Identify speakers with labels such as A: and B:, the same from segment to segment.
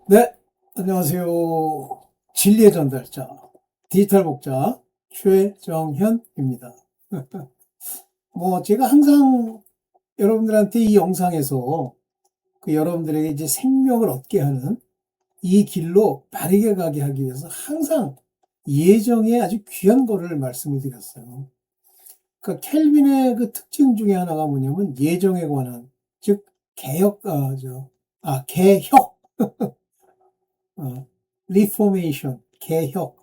A: 네, 안녕하세요. 진리의 전달자, 디지털 목자 최정현입니다. 제가 항상 여러분들한테 이 영상에서 여러분들에게 이제 생명을 얻게 하는 이 길로 바르게 가게 하기 위해서 항상 예정에 아주 귀한 거를 말씀을 드렸어요. 켈빈의 그 특징 중에 하나가 뭐냐면 예정에 관한, 즉, 개혁, 리포메이션, 개혁.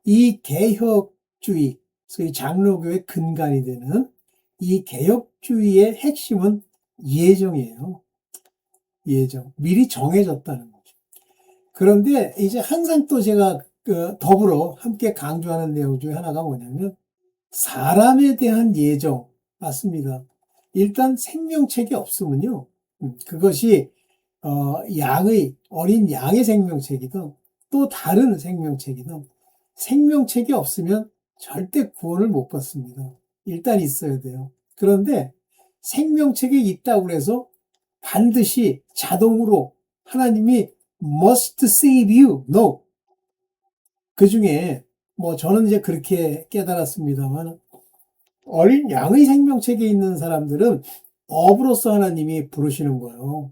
A: 이 개혁주의, 소위 장로교의 근간이 되는 이 개혁주의의 핵심은 예정이에요. 예정. 미리 정해졌다는 거죠. 그런데 이제 항상 또 제가 더불어 함께 강조하는 내용 중에 하나가 뭐냐면 사람에 대한 예정. 맞습니다. 일단 생명책이 없으면요. 그것이 어린 양의 생명책이든 또 다른 생명책이든 생명책이 없으면 절대 구원을 못 받습니다. 일단 있어야 돼요. 그런데 생명책이 있다고 해서 반드시 자동으로 하나님이 must save you. No. 그 중에 저는 이제 그렇게 깨달았습니다만 어린 양의 생명책에 있는 사람들은 업으로서 하나님이 부르시는 거예요.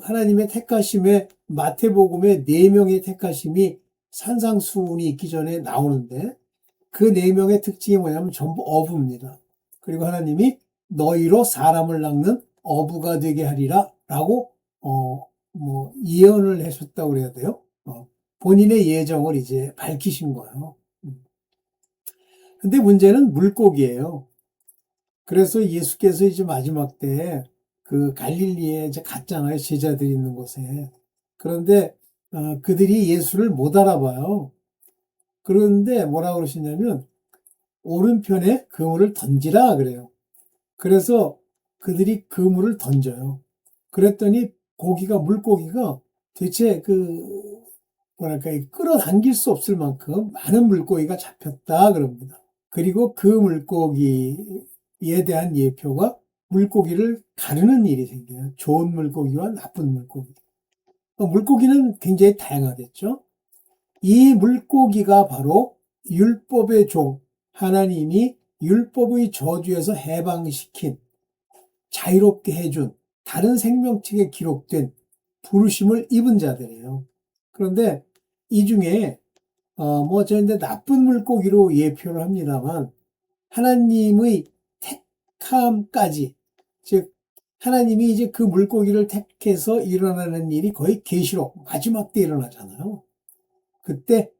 A: 하나님의 택하심에 마태복음에 4명의 택하심이 산상수훈이 있기 전에 나오는데 그 4명의 특징이 뭐냐면 전부 어부입니다. 그리고 하나님이 너희로 사람을 낳는 어부가 되게 하리라 라고 예언을 하셨다고 그래야 돼요. 본인의 예정을 이제 밝히신 거예요. 근데 문제는 물고기예요. 그래서 예수께서 이제 마지막 때 갈릴리에 이제 갔잖아요. 제자들이 있는 곳에. 그런데 그들이 예수를 못 알아봐요. 그런데 뭐라고 그러시냐면 오른편에 그물을 던지라 그래요. 그래서 그들이 그물을 던져요. 그랬더니 물고기가 대체 끌어당길 수 없을 만큼 많은 물고기가 잡혔다 그럽니다. 그리고 그 물고기에 대한 예표가 물고기를 가르는 일이 생겨요. 좋은 물고기와 나쁜 물고기. 물고기는 굉장히 다양하겠죠. 이 물고기가 바로 율법의 종, 하나님이 율법의 저주에서 해방시킨, 자유롭게 해준 다른 생명책에 기록된 부르심을 입은 자들이에요. 그런데 이 중에 저런데 나쁜 물고기로 예표를 합니다만 하나님의 택함까지, 즉 하나님이 이제 그 물고기를 택해서 일어나는 일이 거의 계시록 마지막 때 일어나잖아요. 그때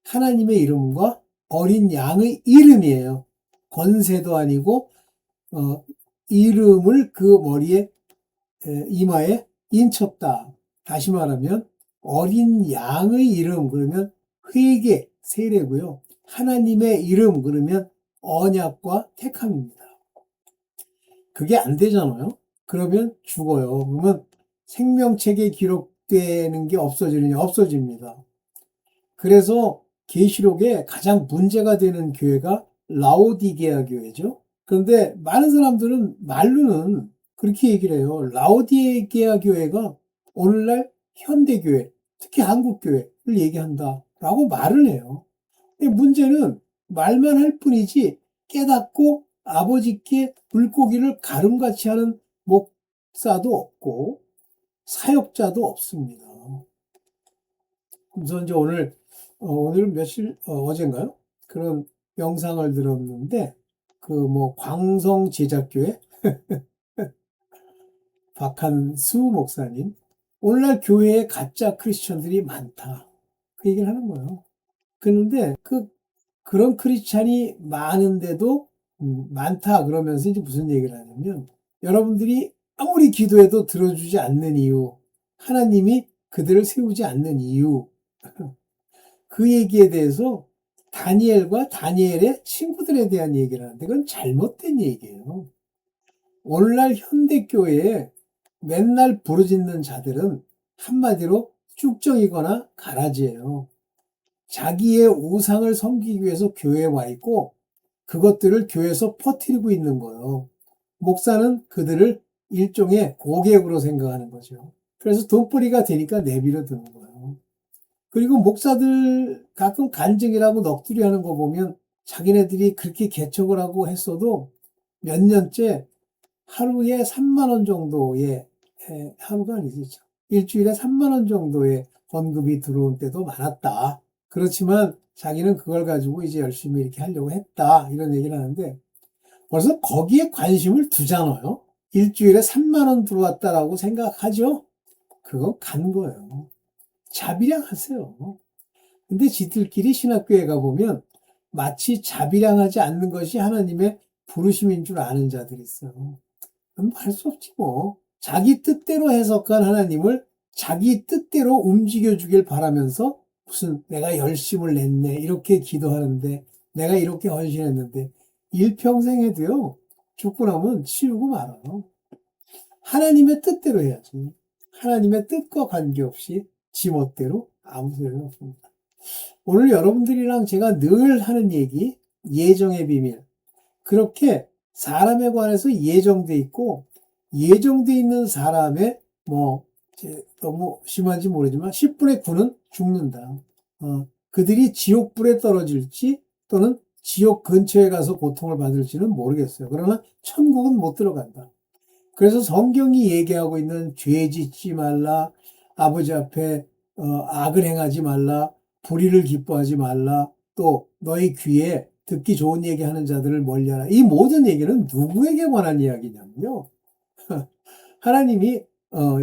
A: 하나님의 이름과 어린 양의 이름이에요. 권세도 아니고 이름을 그 머리에 이마에 인쳤다. 다시 말하면 어린 양의 이름 그러면 회개 세례고요. 하나님의 이름 그러면 언약과 택함입니다. 그게 안 되잖아요. 그러면 죽어요. 그러면 생명책에 기록되는 게 없어집니다. 그래서 계시록에 가장 문제가 되는 교회가 라오디게아 교회죠. 그런데 많은 사람들은 말로는 그렇게 얘기를 해요. 라오디게아 교회가 오늘날 현대교회, 특히 한국교회를 얘기한다라고 말을 해요. 근데 문제는 말만 할 뿐이지 깨닫고 아버지께 물고기를 가름같이 하는 목사도 없고 사역자도 없습니다. 그래서 이제 오늘 어젠가요? 그런 영상을 들었는데, 광성 제자교회 박한수 목사님, 오늘날 교회에 가짜 크리스천들이 많다. 그 얘기를 하는 거예요. 그런데 그런 크리스찬이 많은데도, 많다 그러면서 이제 무슨 얘기를 하냐면, 여러분들이 아무리 기도해도 들어주지 않는 이유, 하나님이 그들을 세우지 않는 이유, 그 얘기에 대해서 다니엘과 다니엘의 친구들에 대한 얘기를 하는데 그건 잘못된 얘기예요. 오늘날 현대교회에 맨날 부르짖는 자들은 한마디로 쭉정이거나 가라지예요. 자기의 우상을 섬기기 위해서 교회에 와 있고 그것들을 교회에서 퍼뜨리고 있는 거예요. 목사는 그들을 일종의 고객으로 생각하는 거죠. 그래서 돈벌이가 되니까 내버려 두는 거예요. 그리고 목사들 가끔 간증이라고 넋두리 하는 거 보면 자기네들이 그렇게 개척을 하고 했어도 몇 년째 하루에 3만 원 정도의, 하루가 아니지, 일주일에 3만 원 정도의 헌금이 들어온 때도 많았다. 그렇지만 자기는 그걸 가지고 이제 열심히 이렇게 하려고 했다. 이런 얘기를 하는데 벌써 거기에 관심을 두잖아요. 일주일에 3만 원 들어왔다라고 생각하죠? 그건 간 거예요. 자비량 하세요. 근데 지들끼리 신학교에 가보면 마치 자비량하지 않는 것이 하나님의 부르심인 줄 아는 자들이 있어요. 그럼 할 수 없지 뭐. 자기 뜻대로 해석한 하나님을 자기 뜻대로 움직여 주길 바라면서 무슨 내가 열심을 냈네 이렇게 기도하는데 내가 이렇게 헌신했는데 일평생 해도요 죽고 나면 치우고 말아요. 하나님의 뜻대로 해야지. 하나님의 뜻과 관계없이 지 멋대로 아무 소용이 없습니다. 오늘 여러분들이랑 제가 늘 하는 얘기 예정의 비밀, 그렇게 사람에 관해서 예정돼 있고 예정돼 있는 사람의 너무 심한지 모르지만 10분의 9는 죽는다. 그들이 지옥불에 떨어질지 또는 지옥 근처에 가서 고통을 받을지는 모르겠어요. 그러나 천국은 못 들어간다. 그래서 성경이 얘기하고 있는 죄 짓지 말라, 아버지 앞에 악을 행하지 말라, 불의를 기뻐하지 말라, 또 너희 귀에 듣기 좋은 얘기하는 자들을 멀리하라. 이 모든 얘기는 누구에게 관한 이야기냐면요. 하나님이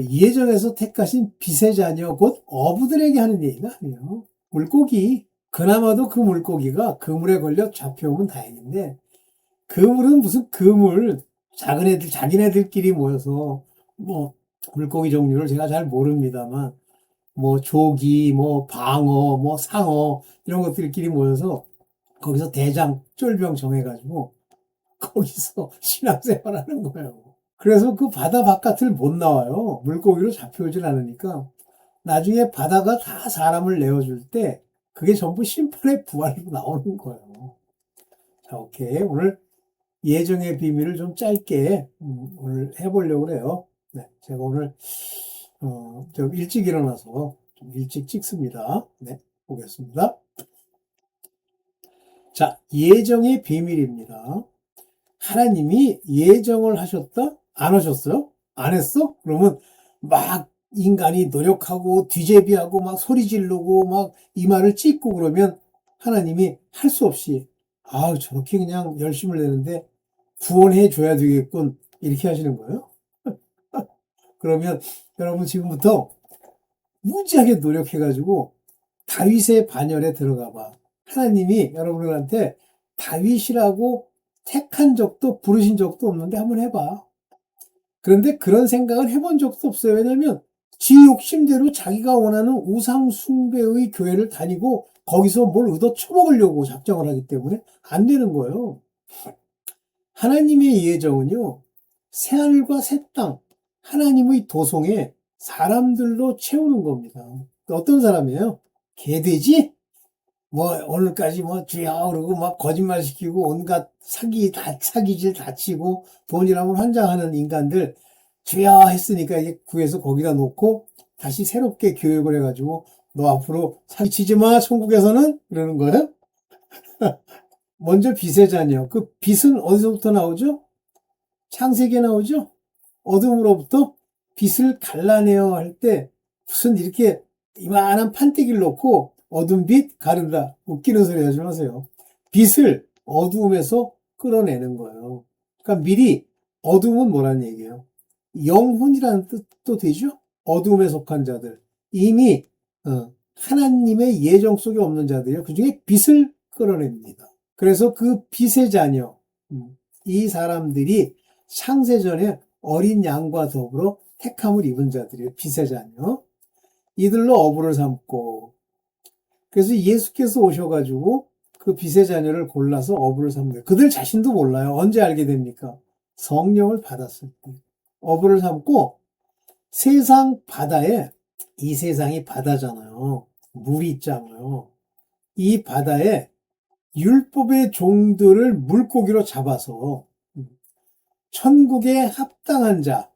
A: 예정에서 택하신 빛의 자녀 곧 어부들에게 하는 얘기가 아니에요. 물고기, 그나마도 그 물고기가 그물에 걸려 잡혀오면 다행인데 그물은 무슨 그물, 작은 애들, 자기네들끼리 모여서 물고기 종류를 제가 잘 모릅니다만 조기, 방어, 상어 이런 것들끼리 모여서 거기서 대장 쫄병 정해가지고 거기서 신앙생활하는 거예요. 그래서 그 바다 바깥을 못 나와요. 물고기로 잡혀오질 않으니까 나중에 바다가 다 사람을 내어줄 때 그게 전부 심판의 부활로 나오는 거예요. 자, 오케이. 오늘 예정의 비밀을 좀 짧게 오늘 해보려고 해요. 네, 제가 오늘 좀 일찍 일어나서 좀 일찍 찍습니다. 네, 보겠습니다. 자, 예정의 비밀입니다. 하나님이 예정을 하셨다? 안 하셨어요? 안 했어? 그러면 막 인간이 노력하고 뒤제비하고 막 소리 지르고 막 이마를 찢고 그러면 하나님이 할 수 없이 저렇게 그냥 열심을 내는데 구원해 줘야 되겠군 이렇게 하시는 거예요. 그러면 여러분 지금부터 무지하게 노력해가지고 다윗의 반열에 들어가 봐. 하나님이 여러분들한테 다윗이라고 택한 적도 부르신 적도 없는데 한번 해봐. 그런데 그런 생각은 해본 적도 없어요. 왜냐면 지 욕심대로 자기가 원하는 우상 숭배의 교회를 다니고 거기서 뭘 얻어 처먹으려고 작정을 하기 때문에 안 되는 거예요. 하나님의 예정은요, 새하늘과 새 땅, 하나님의 도성에 사람들로 채우는 겁니다. 어떤 사람이에요? 개돼지? 오늘까지 주여, 그러고 막 거짓말 시키고 온갖 사기질 다 치고 돈이라면 환장하는 인간들, 주여 했으니까 이제 구해서 거기다 놓고 다시 새롭게 교육을 해가지고 너 앞으로 사기치지 마, 천국에서는? 그러는 거예요? 먼저 빛의 자녀. 그 빛은 어디서부터 나오죠? 창세기에 나오죠? 어둠으로부터 빛을 갈라내어 할 때 무슨 이렇게 이만한 판때기를 놓고 어둠 빛 가른다. 웃기는 소리 하지 마세요. 빛을 어두움에서 끌어내는 거예요. 그러니까 미리 어둠은 뭐라는 얘기예요? 영혼이라는 뜻도 되죠? 어둠에 속한 자들. 이미 하나님의 예정 속에 없는 자들이요. 그중에 빛을 끌어냅니다. 그래서 그 빛의 자녀, 이 사람들이 창세전에 어린 양과 더불어 택함을 입은 자들이에요. 빛의 자녀. 이들로 어부를 삼고, 그래서 예수께서 오셔가지고 그 빛의 자녀를 골라서 어부를 삼는, 그들 자신도 몰라요. 언제 알게 됩니까? 성령을 받았을 때. 어부를 삼고 세상 바다에, 이 세상이 바다잖아요. 물이 있잖아요. 이 바다에 율법의 종들을 물고기로 잡아서 천국에 합당한 자,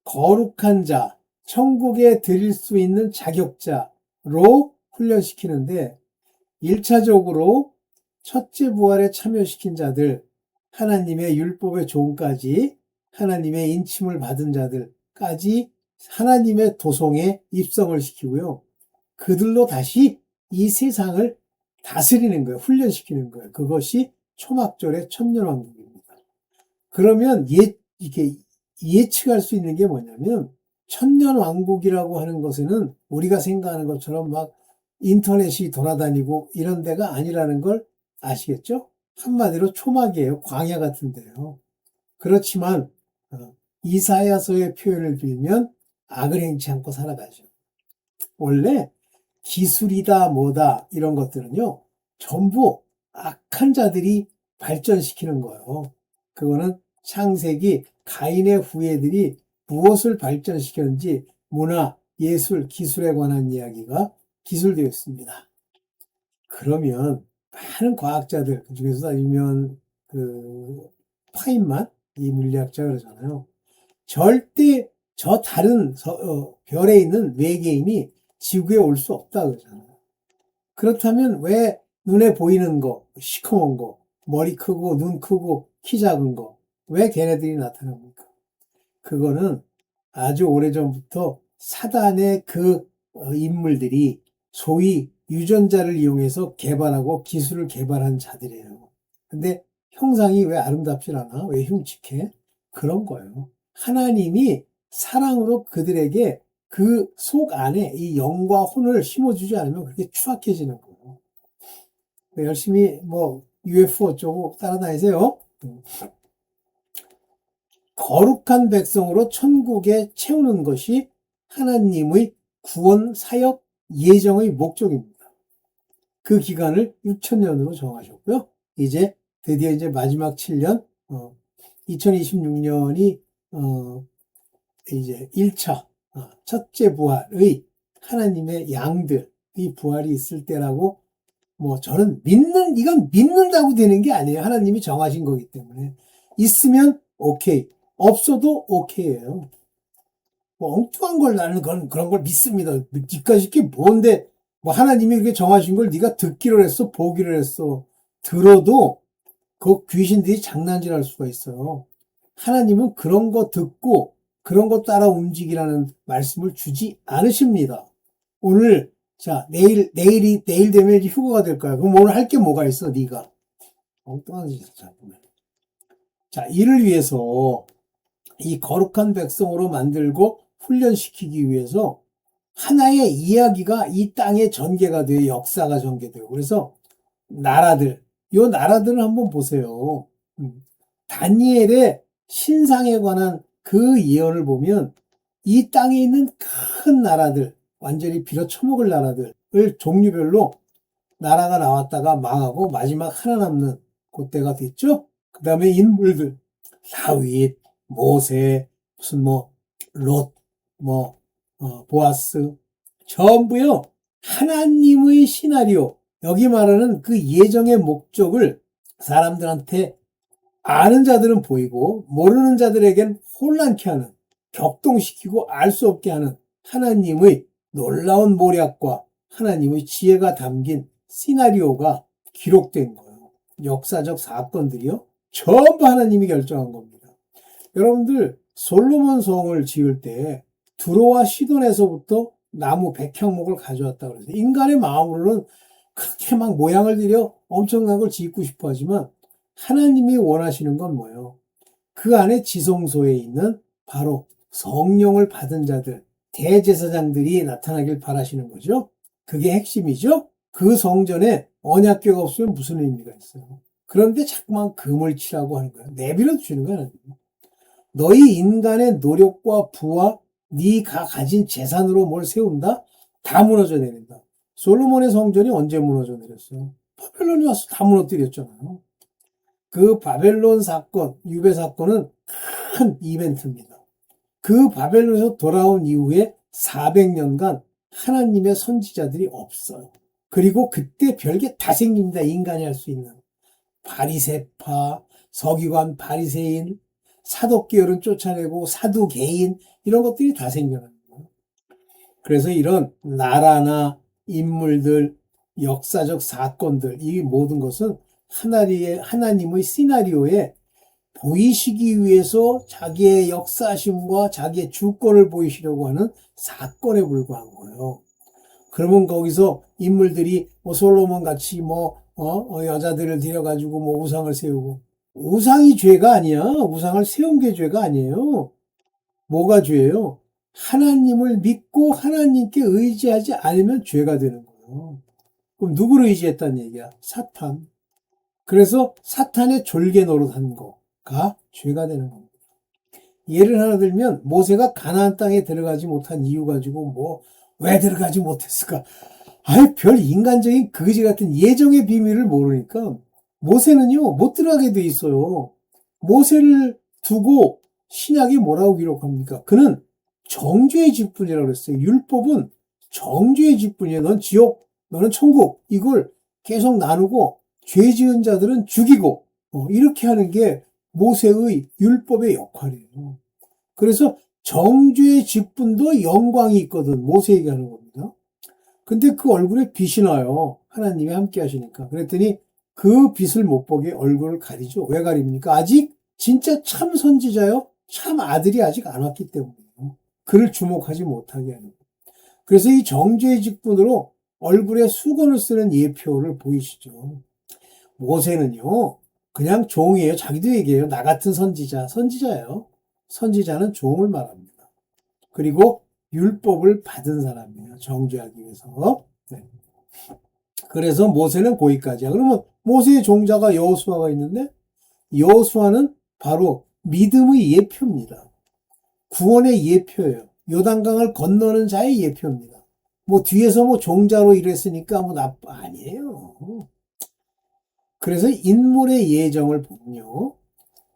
A: 거룩한 자, 천국에 들일 수 있는 자격자로 훈련시키는데 1차적으로 첫째 부활에 참여시킨 자들, 하나님의 율법의 종까지 하나님의 인침을 받은 자들까지 하나님의 도성에 입성을 시키고요. 그들로 다시 이 세상을 다스리는 거예요. 훈련시키는 거예요. 그것이 초막절의 천년왕국입니다. 그러면 이렇게 예측할 수 있는 게 뭐냐면 천년왕국이라고 하는 것에는 우리가 생각하는 것처럼 막 인터넷이 돌아다니고 이런 데가 아니라는 걸 아시겠죠? 한마디로 초막이에요. 광야 같은 데요. 그렇지만 이사야서의 표현을 빌면 악을 행치 않고 살아가죠. 원래 기술이다 뭐다 이런 것들은요. 전부 악한 자들이 발전시키는 거예요. 그거는 창세기 가인의 후예들이 무엇을 발전시켰는지 문화, 예술, 기술에 관한 이야기가 기술되어 있습니다. 그러면 많은 과학자들, 그중에서 유명한 파인만, 이 물리학자 그러잖아요. 절대 저 다른 별에 있는 외계인이 지구에 올 수 없다 그러잖아요. 그렇다면 왜 눈에 보이는 거, 시커먼 거, 머리 크고 눈 크고 키 작은 거, 왜 걔네들이 나타납니까? 그거는 아주 오래전부터 사단의 인물들이 소위 유전자를 이용해서 개발하고 기술을 개발한 자들이에요. 근데 형상이 왜 아름답질 않아? 왜 흉측해? 그런 거예요. 하나님이 사랑으로 그들에게 그 속 안에 이 영과 혼을 심어주지 않으면 그렇게 추악해지는 거예요. 열심히 UFO 어쩌고 따라다니세요. 거룩한 백성으로 천국에 채우는 것이 하나님의 구원 사역 예정의 목적입니다. 그 기간을 6천년으로 정하셨고요. 이제 드디어 이제 마지막 7년, 2026년이 이제 1차 첫째 부활의 하나님의 양들의 부활이 있을 때라고 저는 이건 믿는다고 되는 게 아니에요. 하나님이 정하신 거기 때문에. 있으면 오케이. 없어도 오케이예요. 엉뚱한 걸 나는 그런 걸 믿습니다. 니까지 게 뭔데, 하나님이 그렇게 정하신 걸 네가 듣기로 했어, 보기로 했어. 들어도 그 귀신들이 장난질할 수가 있어요. 하나님은 그런 거 듣고 그런 거 따라 움직이라는 말씀을 주지 않으십니다. 오늘 내일 되면 휴가가 될 거야. 그럼 오늘 할 게 뭐가 있어, 네가? 엉뚱한 짓을 자꾸만. 이를 위해서 이 거룩한 백성으로 만들고 훈련시키기 위해서 하나의 이야기가 이 땅에 전개가 돼요. 역사가 전개돼요. 그래서 요 나라들을 한번 보세요. 다니엘의 신상에 관한 그 예언을 보면 이 땅에 있는 큰 나라들, 완전히 빌어쳐먹을 나라들을 종류별로 나라가 나왔다가 망하고 마지막 하나 남는 그때가 됐죠. 그 다음에 인물들, 다윗, 모세, 무슨 롯, 보아스, 전부요. 하나님의 시나리오, 여기 말하는 그 예정의 목적을 사람들한테 아는 자들은 보이고 모르는 자들에겐 혼란케 하는, 격동시키고 알 수 없게 하는 하나님의 놀라운 모략과 하나님의 지혜가 담긴 시나리오가 기록된 거예요. 역사적 사건들이요. 전부 하나님이 결정한 겁니다. 여러분들 솔로몬 성을 지을 때 두로와 시돈에서부터 나무 100형목을 가져왔다고 그래서 인간의 마음으로는 그렇게 막 모양을 들여 엄청난 걸 짓고 싶어 하지만 하나님이 원하시는 건 뭐예요? 그 안에 지성소에 있는 바로 성령을 받은 자들, 대제사장들이 나타나길 바라시는 거죠. 그게 핵심이죠. 그 성전에 언약궤가 없으면 무슨 의미가 있어요. 그런데 자꾸만 금을 치라고 하는 거예요. 내버려 두시는 거예요. 너희 인간의 노력과 부와 네가 가진 재산으로 뭘 세운다? 다 무너져 내린다. 솔로몬의 성전이 언제 무너져 내렸어요? 바벨론이 와서 다 무너뜨렸잖아요. 그 바벨론 사건, 유배 사건은 큰 이벤트입니다. 그 바벨론에서 돌아온 이후에 400년간 하나님의 선지자들이 없어요. 그리고 그때 별게 다 생깁니다. 인간이 할 수 있는. 바리새파, 서기관 바리새인, 사독계열은 쫓아내고 사두개인 이런 것들이 다 생겨나는 거예요. 그래서 이런 나라나 인물들, 역사적 사건들, 이 모든 것은 하나님의 시나리오에 보이시기 위해서 자기의 역사심과 자기의 주권을 보이시려고 하는 사건에 불과한 거예요. 그러면 거기서 인물들이 뭐 솔로몬 같이 여자들을 데려가지고 뭐 우상을 세우고, 우상이 죄가 아니야. 우상을 세운 게 죄가 아니에요. 뭐가 죄예요? 하나님을 믿고 하나님께 의지하지 않으면 죄가 되는 거예요. 그럼 누구를 의지했다는 얘기야? 사탄. 그래서 사탄의 졸개 노릇한 거가 죄가 되는 겁니다. 예를 하나 들면 모세가 가나안 땅에 들어가지 못한 이유 가지고 왜 들어가지 못했을까? 별 인간적인 거지 같은 예정의 비밀을 모르니까 모세는요 못 들어가게 돼 있어요. 모세를 두고 신약이 뭐라고 기록합니까? 그는 정죄의 직분이라고 그랬어요. 율법은 정죄의 직분이에요. 넌 지옥, 너는 천국. 이걸 계속 나누고 죄 지은 자들은 죽이고 이렇게 하는 게 모세의 율법의 역할이에요. 그래서 정죄의 직분도 영광이 있거든. 모세에게 하는 겁니다. 근데 그 얼굴에 빛이 나요. 하나님이 함께 하시니까. 그랬더니 그 빛을 못 보게 얼굴을 가리죠. 왜 가립니까? 아직 진짜 참 선지자요. 참 아들이 아직 안 왔기 때문이에요. 그를 주목하지 못하게 하는 거예요. 그래서 이 정죄의 직분으로 얼굴에 수건을 쓰는 예표를 보이시죠. 모세는요. 그냥 종이에요. 자기도 얘기해요. 나 같은 선지자예요. 선지자는 종을 말합니다. 그리고 율법을 받은 사람이에요. 정죄하기 위해서. 네. 그래서 모세는 거기까지야. 그러면 모세의 종자가 여호수아가 있는데 여호수아는 바로 믿음의 예표입니다. 구원의 예표예요. 요단강을 건너는 자의 예표입니다. 뒤에서 종자로 일했으니까 아니에요. 그래서 인물의 예정을 보면요.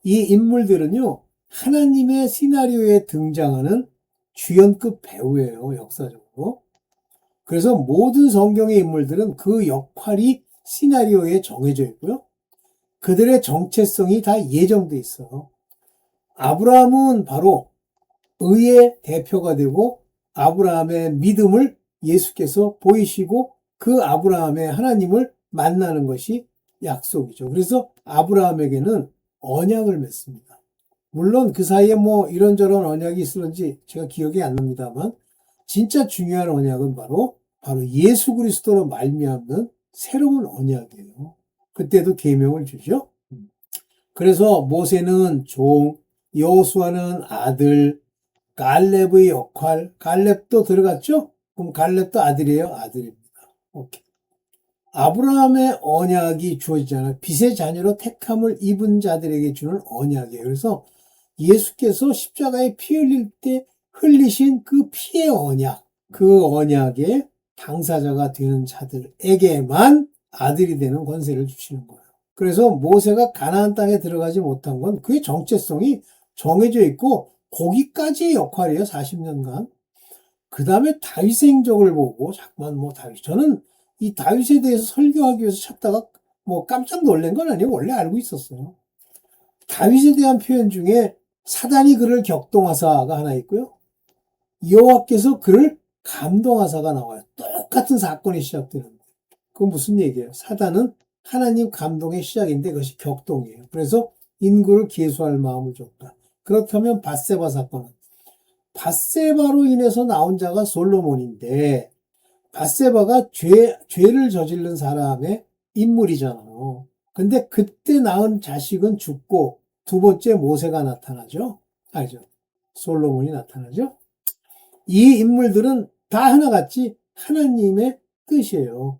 A: 이 인물들은요. 하나님의 시나리오에 등장하는 주연급 배우예요. 역사적으로. 그래서 모든 성경의 인물들은 그 역할이 시나리오에 정해져 있고요. 그들의 정체성이 다 예정돼 있어요. 아브라함은 바로 의의 대표가 되고 아브라함의 믿음을 예수께서 보이시고 그 아브라함의 하나님을 만나는 것이 약속이죠. 그래서 아브라함에게는 언약을 맺습니다. 물론 그 사이에 이런저런 언약이 있었는지 제가 기억이 안 납니다만 진짜 중요한 언약은 바로 예수 그리스도로 말미암는 새로운 언약이에요. 그때도 계명을 주죠. 그래서 모세는 종, 여호수아는 아들, 갈렙의 역할, 갈렙도 들어갔죠? 그럼 갈렙도 아들이에요? 아들입니다. 오케이. 아브라함의 언약이 주어지잖아요. 빛의 자녀로 택함을 입은 자들에게 주는 언약이에요. 그래서 예수께서 십자가에 피 흘릴 때 흘리신 그 피의 언약, 그 언약의 당사자가 되는 자들에게만 아들이 되는 권세를 주시는 거예요. 그래서 모세가 가나안 땅에 들어가지 못한 건 그의 정체성이 정해져 있고 거기까지의 역할이에요. 40년간. 그 다음에 다윗의 행적을 보고 잠깐만 다윗, 저는 이 다윗에 대해서 설교하기 위해서 찾다가 깜짝 놀란 건 아니에요. 원래 알고 있었어요. 다윗에 대한 표현 중에 사단이 그를 격동하사가 하나 있고요. 여호와께서 그를 감동하사가 나와요. 똑같은 사건이 시작되는데. 그건 무슨 얘기예요? 사단은 하나님 감동의 시작인데 그것이 격동이에요. 그래서 인구를 계수할 마음을 줬다. 그렇다면 밧세바 사건은 밧세바로 인해서 나온 자가 솔로몬인데 밧세바가 죄를 저지른 사람의 인물이잖아요. 근데 그때 낳은 자식은 죽고 두 번째 모세가 나타나죠. 알죠? 솔로몬이 나타나죠. 이 인물들은 다 하나같이 하나님의 뜻이에요.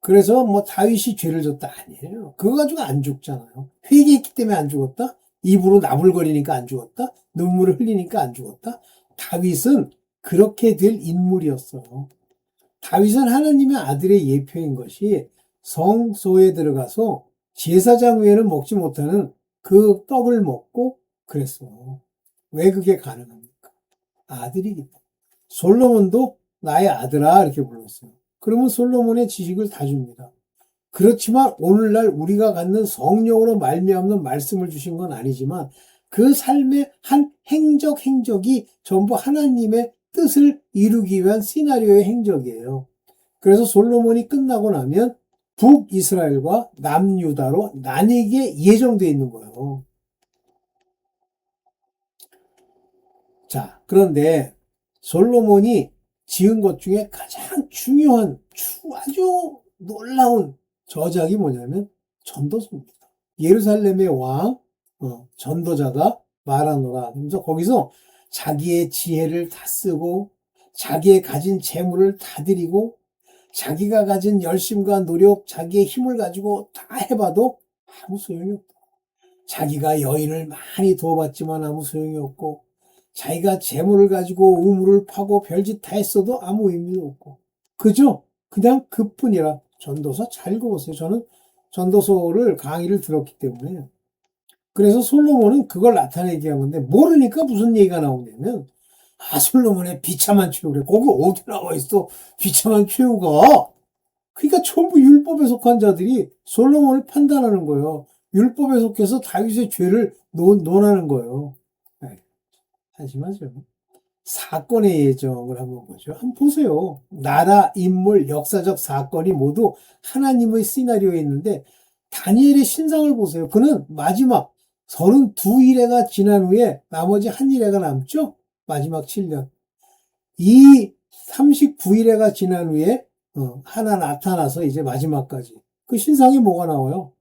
A: 그래서 다윗이 죄를 졌다 아니에요. 그거 가지고 안 죽잖아요. 회개했기 때문에 안 죽었다? 입으로 나불거리니까 안 죽었다? 눈물을 흘리니까 안 죽었다? 다윗은 그렇게 될 인물이었어요. 다윗은 하나님의 아들의 예표인 것이 성소에 들어가서 제사장 외에는 먹지 못하는 그 떡을 먹고 그랬어요. 왜 그게 가능합니까? 아들이기 때문에. 솔로몬도 나의 아들아 이렇게 불렀어요. 그러면 솔로몬의 지식을 다 줍니다. 그렇지만 오늘날 우리가 갖는 성령으로 말미암는 말씀을 주신 건 아니지만 그 삶의 한 행적이 전부 하나님의 뜻을 이루기 위한 시나리오의 행적이에요. 그래서 솔로몬이 끝나고 나면 북이스라엘과 남유다로 나뉘게 예정되어 있는 거예요. 자, 그런데 솔로몬이 지은 것 중에 가장 중요한 아주 놀라운 저작이 뭐냐면 전도서입니다. 예루살렘의 왕 전도자가 말하노라. 그래서 거기서 자기의 지혜를 다 쓰고 자기의 가진 재물을 다 드리고 자기가 가진 열심과 노력, 자기의 힘을 가지고 다 해봐도 아무 소용이 없다. 자기가 여인을 많이 도와봤지만 아무 소용이 없고 자기가 재물을 가지고 우물을 파고 별짓 다 했어도 아무 의미도 없고 그죠? 그냥 그뿐이라. 전도서 잘 읽어보세요. 저는 전도서를 강의를 들었기 때문에. 그래서 솔로몬은 그걸 나타내기 위한 건데 모르니까 무슨 얘기가 나오냐면 솔로몬의 비참한 최후. 그래. 거기 어디 나와 있어? 비참한 최후가. 그러니까 전부 율법에 속한 자들이 솔로몬을 판단하는 거예요. 율법에 속해서 다윗의 죄를 논하는 거예요. 네. 한심하죠. 사건의 예정을 한번 보죠. 한번 보세요. 나라, 인물, 역사적 사건이 모두 하나님의 시나리오에 있는데 다니엘의 신상을 보세요. 그는 마지막 32일회가 지난 후에 나머지 한 일회가 남죠? 마지막 7년. 이 39일회가 지난 후에 하나 나타나서 이제 마지막까지. 그 신상에 뭐가 나와요?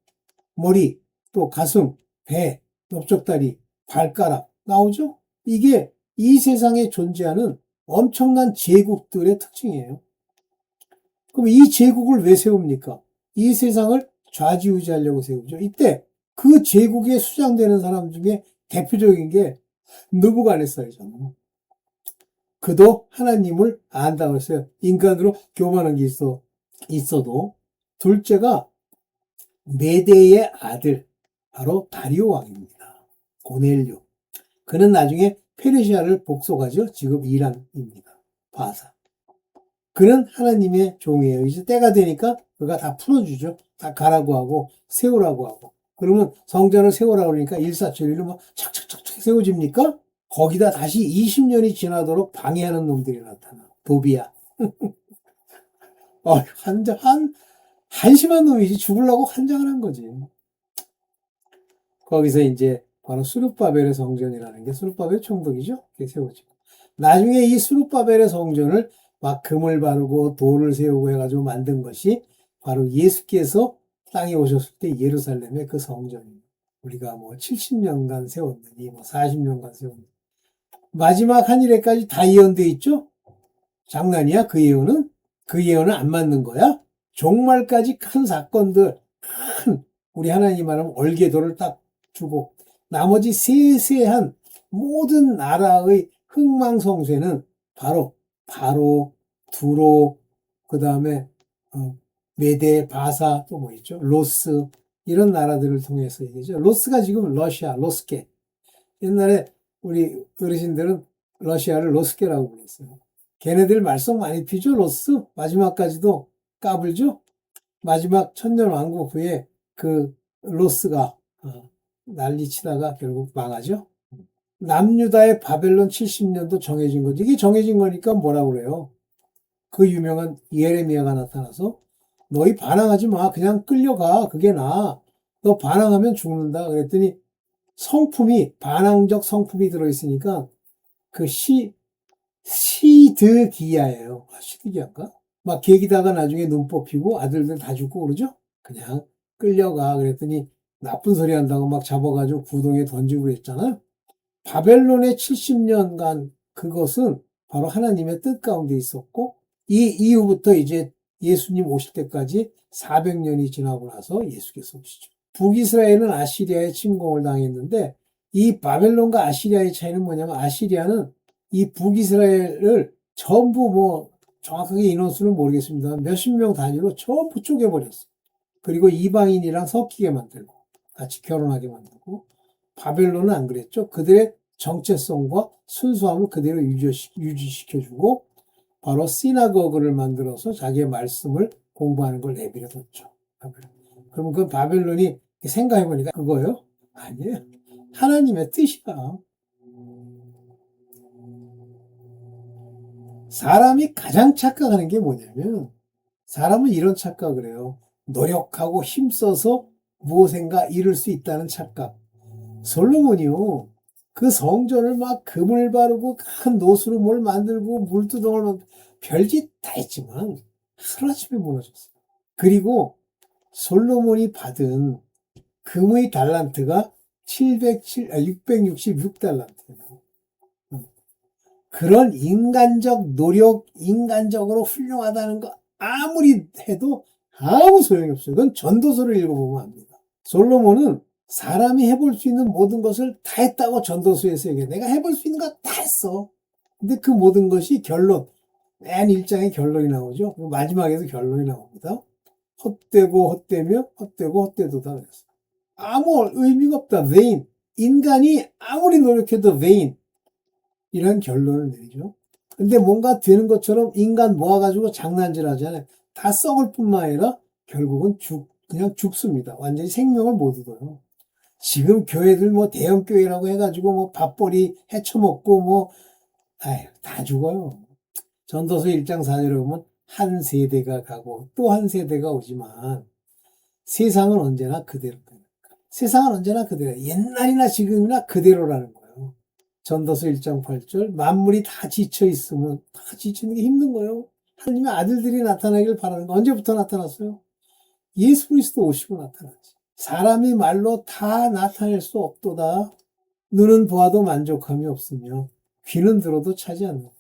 A: 머리, 또 가슴, 배, 넓적다리, 발가락 나오죠? 이게 이 세상에 존재하는 엄청난 제국들의 특징이에요. 그럼 이 제국을 왜 세웁니까? 이 세상을 좌지우지하려고 세우죠. 이때 그 제국에 수장되는 사람 중에 대표적인 게 느부갓네살이잖아요. 그도 하나님을 안다고 했어요. 인간으로 교만한 게 있어도. 둘째가 메대의 아들, 바로 다리오 왕입니다. 고넬료. 그는 나중에 페르시아를 복속하죠. 지금 이란입니다. 바사. 그는 하나님의 종이에요. 이제 때가 되니까 그가 다 풀어주죠. 다 가라고 하고 세우라고 하고. 그러면 성전을 세우라고 그러니까 일사천리로 막 착착착착 세워집니까? 거기다 다시 20년이 지나도록 방해하는 놈들이 나타나. 도비야. 한심한 놈이지. 죽으려고 환장을 한 거지. 거기서 이제 바로 수룹바벨의 성전이라는 게 수룹바벨 총독이죠. 그게 세워지고. 나중에 이 수룹바벨의 성전을 막 금을 바르고 돌을 세우고 해가지고 만든 것이 바로 예수께서 땅에 오셨을 때 예루살렘의 그 성전입니다. 우리가 뭐 70년간 세웠느니 뭐 40년간 세웠느니 마지막 한 일에까지 다 예언돼 있죠? 장난이야? 그 예언은? 그 예언은 안 맞는 거야? 종말까지 큰 사건들, 큰 우리 하나님 말하면 얼개도를 딱 주고 나머지 세세한 모든 나라의 흥망성쇠는 바로 두로, 그 다음에 메데, 바사, 또 뭐 있죠? 로스 이런 나라들을 통해서 얘기죠. 로스가 지금 러시아, 로스케. 옛날에 우리 어르신들은 러시아를 로스케라고 불렀어요. 걔네들 말썽 많이 피죠, 로스? 마지막까지도 까불죠? 마지막 천년왕국 후에 그 로스가 난리치다가 결국 망하죠? 남유다의 바벨론 70년도 정해진 거지. 이게 정해진 거니까 뭐라고 그래요? 그 유명한 예레미야가 나타나서 너희 반항하지 마. 그냥 끌려가. 그게 나아. 너 반항하면 죽는다. 그랬더니 반항적 성품이 들어있으니까 그 시드기야예요. 시드기야인가? 막 계기다가 나중에 눈 뽑히고 아들들 다 죽고 그러죠? 그냥 끌려가. 그랬더니 나쁜 소리 한다고 막 잡아가지고 구덩이에 던지고 그랬잖아요. 바벨론의 70년간 그것은 바로 하나님의 뜻 가운데 있었고 이 이후부터 이제 예수님 오실 때까지 400년이 지나고 나서 예수께서 오시죠. 북이스라엘은 아시리아에 침공을 당했는데 이 바벨론과 아시리아의 차이는 뭐냐면 아시리아는 이 북이스라엘을 전부 뭐 정확하게 인원수는 모르겠습니다. 몇십 명 단위로 전부 쪼개버렸어요. 그리고 이방인이랑 섞이게 만들고 같이 결혼하게 만들고 바벨론은 안 그랬죠. 그들의 정체성과 순수함을 그대로 유지시켜주고 바로 시나고그를 만들어서 자기의 말씀을 공부하는 걸 내버려뒀죠. 그럼 그 바벨론이 생각해보니까 그거예요? 아니에요. 하나님의 뜻이야. 사람이 가장 착각하는 게 뭐냐면, 사람은 이런 착각을 해요. 노력하고 힘써서 무엇인가 이룰 수 있다는 착각. 솔로몬이요, 그 성전을 막 금을 바르고 큰 노수로 뭘 만들고 물두덩을 별짓 다 했지만 하루아침에 무너졌어요. 그리고 솔로몬이 받은 금의 달란트가 666달란트예요. 그런 인간적 노력, 인간적으로 훌륭하다는 거 아무리 해도 아무 소용이 없어요. 그건 전도서를 읽어보면 압니다. 솔로몬은 사람이 해볼 수 있는 모든 것을 다 했다고 전도서에서 얘기해. 내가 해볼 수 있는 거 다 했어. 근데 그 모든 것이 결론, 맨 1장에 결론이 나오죠. 마지막에도 결론이 나옵니다. 헛되고 헛되며 헛되고 헛되도다 그랬어. 아무 의미가 없다. vain. 인간이 아무리 노력해도 vain. 이런 결론을 내리죠. 근데 뭔가 되는 것처럼 인간 모아가지고 장난질 하잖아요. 다 썩을 뿐만 아니라 결국은 그냥 죽습니다. 완전히 생명을 못 얻어요. 지금 교회들 뭐 대형 교회라고 해가지고 뭐 밥벌이 헤쳐먹고 뭐, 아유, 다 죽어요. 전도서 1장 4절에 보면 한 세대가 가고 또 한 세대가 오지만 세상은 언제나 그대로. 세상은 언제나 그대로. 옛날이나 지금이나 그대로라는 거예요. 전도서 1장 8절 만물이 다 지쳐 있으면 다 지치는 게 힘든 거예요. 하나님의 아들들이 나타나길 바라는 거. 언제부터 나타났어요? 예수 그리스도 오시고 나타났지. 사람이 말로 다 나타낼 수 없도다. 눈은 보아도 만족함이 없으며 귀는 들어도 차지 않는다.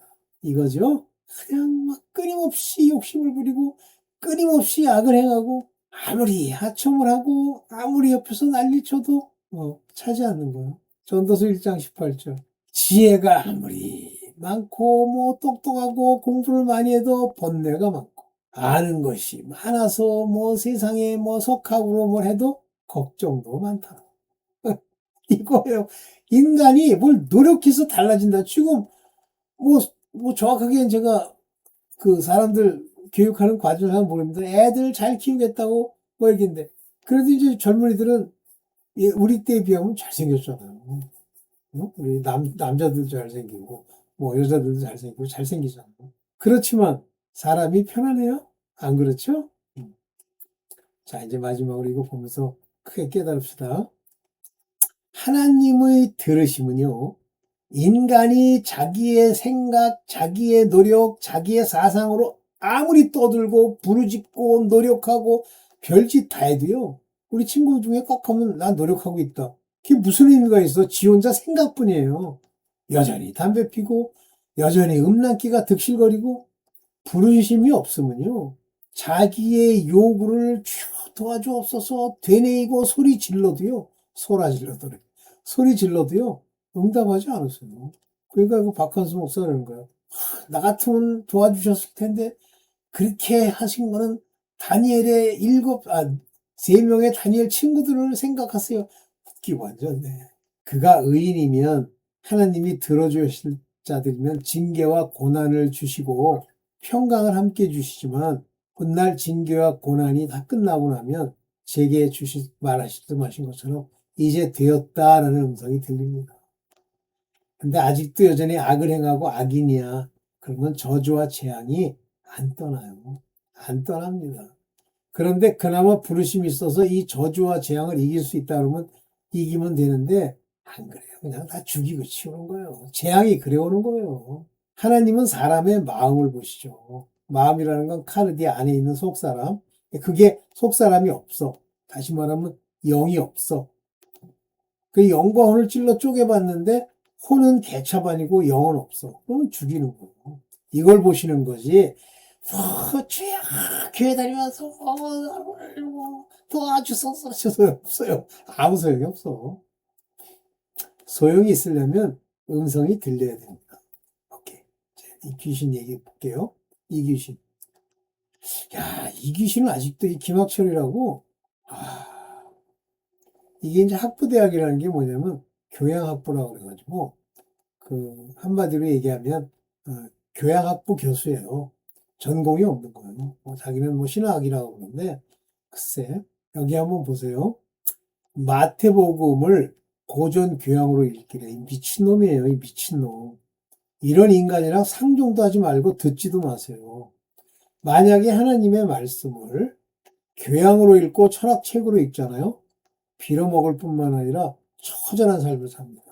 A: 이거죠? 그냥 막 끊임없이 욕심을 부리고 끊임없이 악을 행하고 아무리 하청을 하고 아무리 옆에서 난리쳐도 차지 않는 거예요. 전도서 1장 18절 지혜가 아무리 많고 뭐 똑똑하고 공부를 많이 해도 번뇌가 많고 아는 것이 많아서 뭐 세상에 뭐 속학으로 뭘 해도 걱정도 많다. 이거예요. 인간이 뭘 노력해서 달라진다. 지금 뭐 정확하게 제가 그 사람들 교육하는 과정을 한번 모릅니다. 애들 잘 키우겠다고 뭐 이렇게인데 그래도 이제 젊은이들은 우리 때에 비하면 잘생겼잖아요. 우리 남자들도 잘생기고 뭐 여자들도 잘생기고 잘생기잖아요. 그렇지만 사람이 편안해요? 안 그렇죠? 자, 이제 마지막으로 이거 보면서 크게 깨달읍시다. 하나님의 들으심은요, 인간이 자기의 생각, 자기의 노력, 자기의 사상으로 아무리 떠들고 부르짖고 노력하고 별짓 다 해도요, 우리 친구 중에 꼭 하면 난 노력하고 있다. 그게 무슨 의미가 있어? 지 혼자 생각뿐이에요. 여전히 담배 피고, 여전히 음란기가 득실거리고, 부르심이 없으면요, 자기의 요구를 도와주옵소서 되뇌이고 소리 질러도요, 소라 질러도 그래. 소리 질러도요, 응답하지 않았어요. 그러니까 그 박한수 목사가 그러는 거예요. 나 같으면 도와주셨을 텐데, 그렇게 하신 거는 다니엘의 세 명의 다니엘 친구들을 생각하세요. 웃기고 완전, 네. 그가 의인이면 하나님이 들어주실 자들이면 징계와 고난을 주시고 평강을 함께 주시지만 훗날 징계와 고난이 다 끝나고 나면 제게 말하신 것처럼 이제 되었다라는 음성이 들립니다. 근데 아직도 여전히 악을 행하고 악인이야. 그러면 저주와 재앙이 안 떠나요. 안 떠납니다. 그런데 그나마 부르심이 있어서 이 저주와 재앙을 이길 수 있다 그러면 이기면 되는데 안 그래요. 그냥 다 죽이고 치우는 거예요. 재앙이 그래 오는 거예요. 하나님은 사람의 마음을 보시죠. 마음이라는 건 카르디 안에 있는 속사람. 그게 속사람이 없어. 다시 말하면 영이 없어. 그 영과 혼을 찔러 쪼개봤는데 혼은 개차반이고 영은 없어. 그러면 죽이는 거예요. 이걸 보시는 거지. 주야, 교회 다니면서, 도와주소서, 소용없어요. 아무 소용이 없어. 소용이 있으려면 음성이 들려야 됩니다. 오케이. 이 귀신 얘기해 볼게요. 이 귀신. 야, 이 귀신은 아직도 이 김학철이라고, 이게 이제 학부대학이라는 게 뭐냐면, 교양학부라고 그래가지고, 한마디로 얘기하면, 교양학부 교수예요. 전공이 없는 거예요. 자기는 뭐 신학이라고 그러는데, 글쎄, 여기 한번 보세요. 마태복음을 고전 교양으로 읽기래. 이 미친놈이에요, 이 미친놈. 이런 인간이랑 상종도 하지 말고 듣지도 마세요. 만약에 하나님의 말씀을 교양으로 읽고 철학책으로 읽잖아요. 빌어먹을 뿐만 아니라 처절한 삶을 삽니다.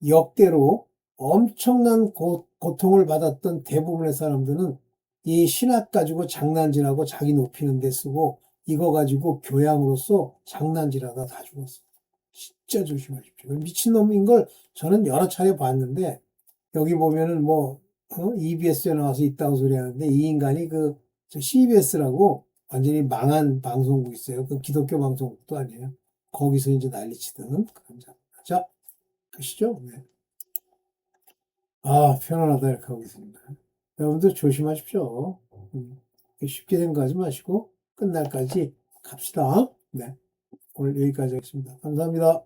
A: 역대로 엄청난 고통을 받았던 대부분의 사람들은 이 신학 가지고 장난질하고 자기 높이는 데 쓰고 이거 가지고 교양으로서 장난질하다 다 죽었어요. 진짜 조심하십시오. 미친놈인 걸 저는 여러 차례 봤는데 여기 보면은 뭐 EBS에 나와서 있다고 소리 하는데 이 인간이 CBS라고 완전히 망한 방송국 있어요. 그 기독교 방송국도 아니에요. 거기서 이제 난리치던 그런 자. 자, 가시죠. 네. 아, 편안하다 이렇게 하고 있습니다. 여러분들 조심하십시오. 쉽게 된 거 하지 마시고 끝날까지 갑시다. 네. 오늘 여기까지 하겠습니다. 감사합니다.